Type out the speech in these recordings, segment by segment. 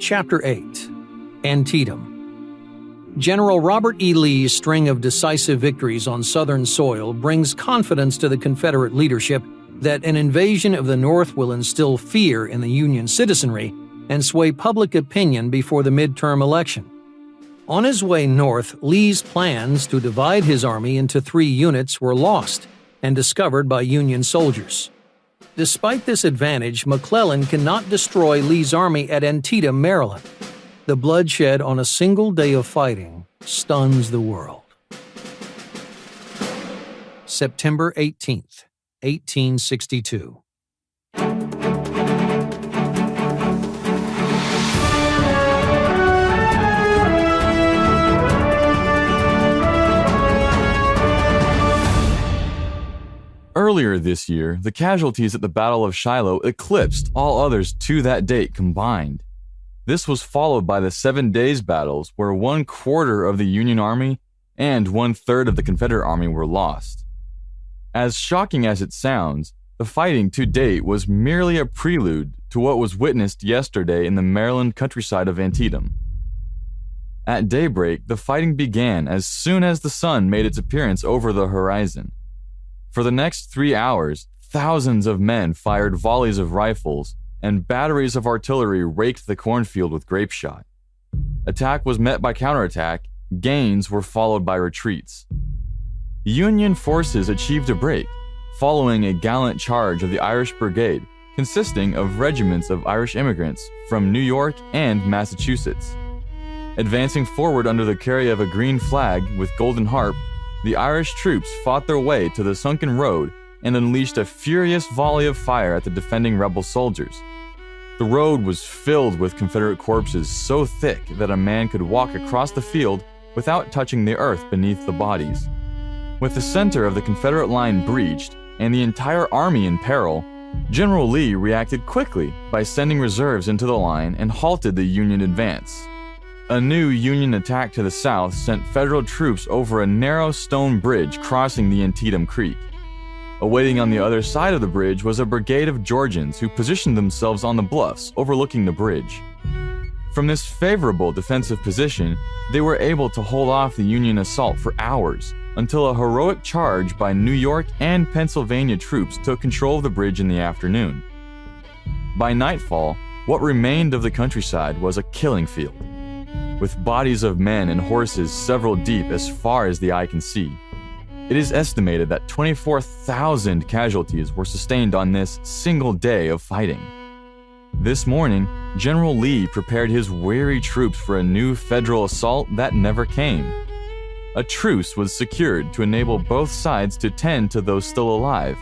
Chapter 8. Antietam. General Robert E. Lee's string of decisive victories on Southern soil brings confidence to the Confederate leadership that an invasion of the North will instill fear in the Union citizenry and sway public opinion before the midterm election. On his way north, Lee's plans to divide his army into 3 units were lost and discovered by Union soldiers. Despite this advantage, McClellan cannot destroy Lee's army at Antietam, Maryland. The bloodshed on a single day of fighting stuns the world. September 18th, 1862. Earlier this year, the casualties at the Battle of Shiloh eclipsed all others to that date combined. This was followed by the 7 Days battles, where 1/4 of the Union Army and 1/3 of the Confederate Army were lost. As shocking as it sounds, the fighting to date was merely a prelude to what was witnessed yesterday in the Maryland countryside of Antietam. At daybreak, the fighting began as soon as the sun made its appearance over the horizon. For the next 3 hours, thousands of men fired volleys of rifles, and batteries of artillery raked the cornfield with grape shot. Attack was met by counterattack, gains were followed by retreats. Union forces achieved a break, following a gallant charge of the Irish Brigade, consisting of regiments of Irish immigrants from New York and Massachusetts. Advancing forward under the carry of a green flag with golden harp, the Irish troops fought their way to the sunken road and unleashed a furious volley of fire at the defending rebel soldiers. The road was filled with Confederate corpses so thick that a man could walk across the field without touching the earth beneath the bodies. With the center of the Confederate line breached and the entire army in peril, General Lee reacted quickly by sending reserves into the line and halted the Union advance. A new Union attack to the south sent Federal troops over a narrow stone bridge crossing the Antietam Creek. Awaiting on the other side of the bridge was a brigade of Georgians who positioned themselves on the bluffs overlooking the bridge. From this favorable defensive position, they were able to hold off the Union assault for hours until a heroic charge by New York and Pennsylvania troops took control of the bridge in the afternoon. By nightfall, what remained of the countryside was a killing field, with bodies of men and horses several deep as far as the eye can see. It is estimated that 24,000 casualties were sustained on this single day of fighting. This morning, General Lee prepared his weary troops for a new Federal assault that never came. A truce was secured to enable both sides to tend to those still alive.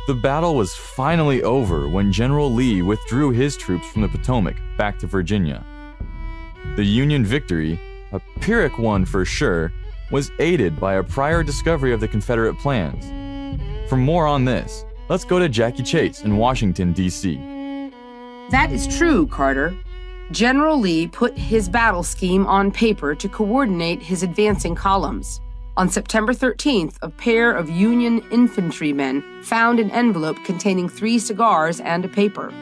The battle was finally over when General Lee withdrew his troops from the Potomac back to Virginia. The Union victory, a Pyrrhic one for sure, was aided by a prior discovery of the Confederate plans. For more on this, let's go to Jackie Chase in Washington, D.C. That is true, Carter. General Lee put his battle scheme on paper to coordinate his advancing columns. On September 13th, a pair of Union infantrymen found an envelope containing 3 cigars and a paper.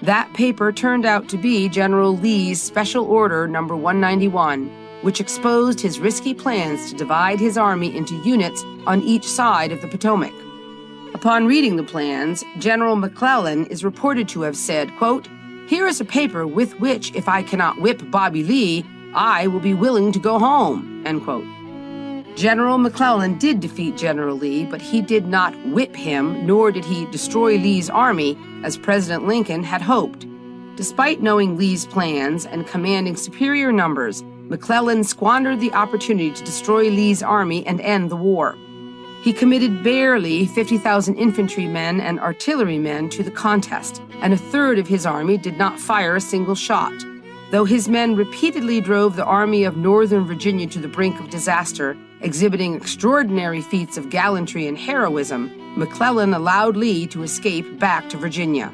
That paper turned out to be General Lee's Special Order No. 191, which exposed his risky plans to divide his army into units on each side of the Potomac. Upon reading the plans, General McClellan is reported to have said, quote, "Here is a paper with which, if I cannot whip Bobby Lee, I will be willing to go home," end quote. General McClellan did defeat General Lee, but he did not whip him, nor did he destroy Lee's army, as President Lincoln had hoped. Despite knowing Lee's plans and commanding superior numbers, McClellan squandered the opportunity to destroy Lee's army and end the war. He committed barely 50,000 infantrymen and artillerymen to the contest, and 1/3 of his army did not fire a single shot. Though his men repeatedly drove the Army of Northern Virginia to the brink of disaster, exhibiting extraordinary feats of gallantry and heroism, McClellan allowed Lee to escape back to Virginia.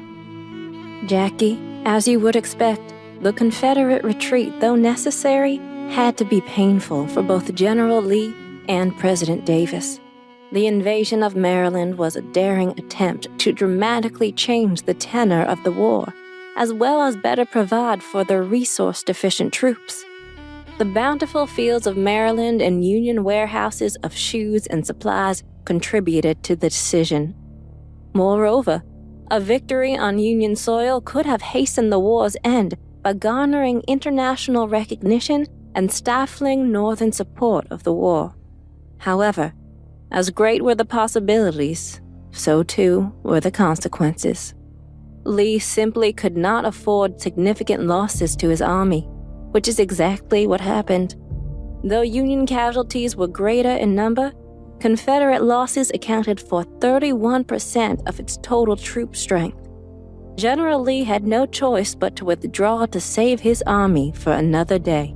Jackie, as you would expect, the Confederate retreat, though necessary, had to be painful for both General Lee and President Davis. The invasion of Maryland was a daring attempt to dramatically change the tenor of the war. as well as better provide for the resource-deficient troops. The bountiful fields of Maryland and Union warehouses of shoes and supplies contributed to the decision. Moreover, a victory on Union soil could have hastened the war's end by garnering international recognition and stifling Northern support of the war. However, as great were the possibilities, so too were the consequences. Lee simply could not afford significant losses to his army, which is exactly what happened. Though Union casualties were greater in number, Confederate losses accounted for 31% of its total troop strength. General Lee had no choice but to withdraw to save his army for another day.